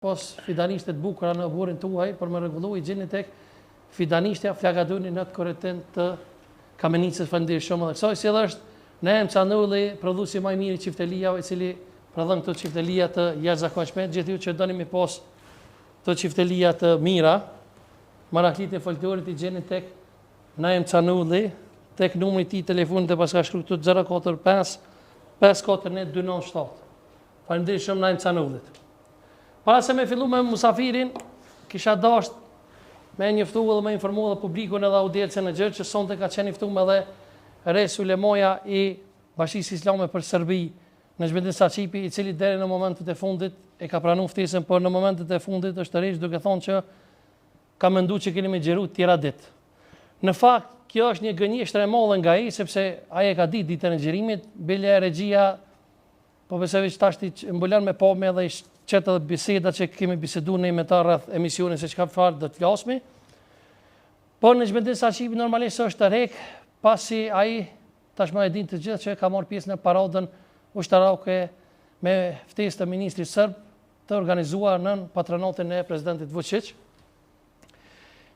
Pos fidanishtet bukura në burin tuaj për më rregullu i gjeni tek fidanishtja Flagaduni në të koreten të Kamenicës. Faleminderit shumë edhe kësaj. Si edhe është Naim Canulli, prodhuesi më i mirë i çiftelijave, i cili prodhon këto çiftelija të jashtëzakonshme. Gjithë ju që doni mi pos të çiftelija të mira, maraklit e folklorit i gjeni tek Naim Canulli, tek numri i tij telefonit e paska shkruar këtu 045 549 297. Faleminderit shumë Naim Canullit. Para se me fillu me musafirin, kisha dasht me njëftu dhe me informu dhe publikun edhe audiencën e gjërë që sonte ka qenë njëftu me dhe Res Ulemoja i Bashkisë Islame për Serbi në Xhmendin Saqipi, i cili deri në momentet e fundit e ka pranu ftesën, por në momentet e fundit është rrish duke thonë që ka mendu që keni me gjeru tjera ditë. Në fakt, kjo është një gënjeshtër e madhe nga ai, sepse ai e ka ditë ditën e xhirimit, bile e regjia, po besoj që tash ti mbulan me pame edhe qëtë edhe biseda që kemi bisedu në me ta rreth emisionin se çka farë do të flasmi. Por në Xhmendin Saqipi normalisht është të rek, pasi ai tashmë e din të gjithë që ka marrë pjesë në paradën ushtarake me ftesë të ministrit serb të organizuar në patronatin e presidentit Vučić.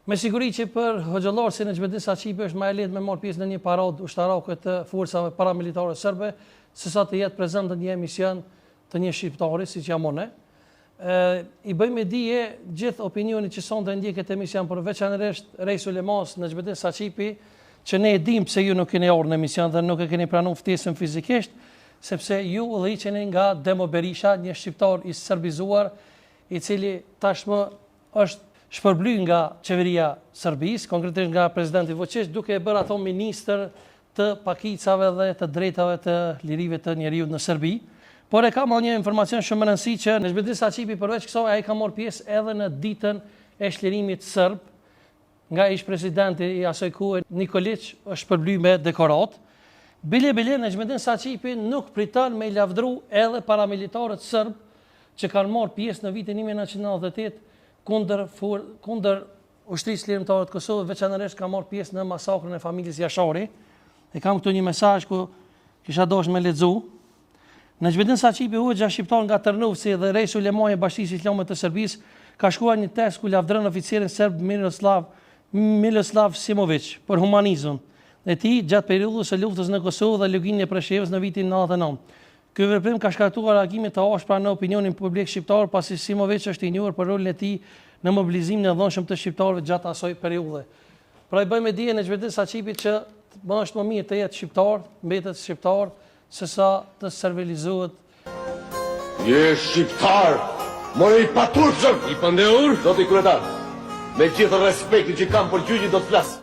Me siguri që për hoxhallar si në Xhmendin Saqipi është më e lehtë me marrë pjesë në një paradë ushtarake të forcave paramilitare serbe, sesa të jetë prezant në një emision të një shqiptari siç jam unë. I bëjmë dije gjithë opinionin që sonte ndjeket emision, por veçanërisht Res Ulemas në Xhmendin Saqipi, që ne e dim pse ju nuk keni ardhur në emision dhe nuk e keni pranuar ftesën fizikisht, sepse ju udhëhiqeni nga Demo Berisha, një shqiptar i serbizuar, i cili tashmë është shpërbly nga qeveria Serbisë, konkretisht nga presidenti Vučić, duke e bërë ato ministër të pakicave dhe të drejtave të lirive të njeriut në Serbi. Por e ka marrë një informacion shumë më rëndësishëm që në Xhmendin Saqipi përveç kësaj ai ka marrë pjesë edhe në ditën e shlirimit serb nga ish presidenti i asaj kohe Nikolić, është shpërbly me dekorat. Bile në Xhmendin Saqipi nuk priton me i lavdru edhe paramilitarët serb që kanë marrë pjesë në vitin 1998 kundër ushtrisë lirimtare të Kosovës, veçanërisht ka marrë pjesë në masakrën e familjes Jashari. E kam këtu një mesazh ku kisha dashur me lexu. Në Xhmendin Saqipi hoxha shqiptar nga Trnovci dhe Res Ulemoja e Bashkisë Islame të Serbisë ka shkruar një tekst ku lavdron oficerin serb Miloslav Simović për humanizëm dhe tij gjatë periudhës së luftës në Kosovë dhe luginën e Preshevës në vitin 99. Ky veprim ka shkaktuar reagime të ashpra në opinionin publik shqiptar, pasi Simović është i njohur për rolin e tij në mobilizimin e dhunshëm të shqiptarëve gjatë asaj periudhe. Pra i bëjmë dije në Xhmendin Saqipi që është më mirë të jetë shqiptar, mbetet shqiptar, sesa të servilizohet. Je shqiptar, more i paturqëm, i pandehur, do t'i kryetar. Me gjithë respektin që kam për gjyqin do të flas.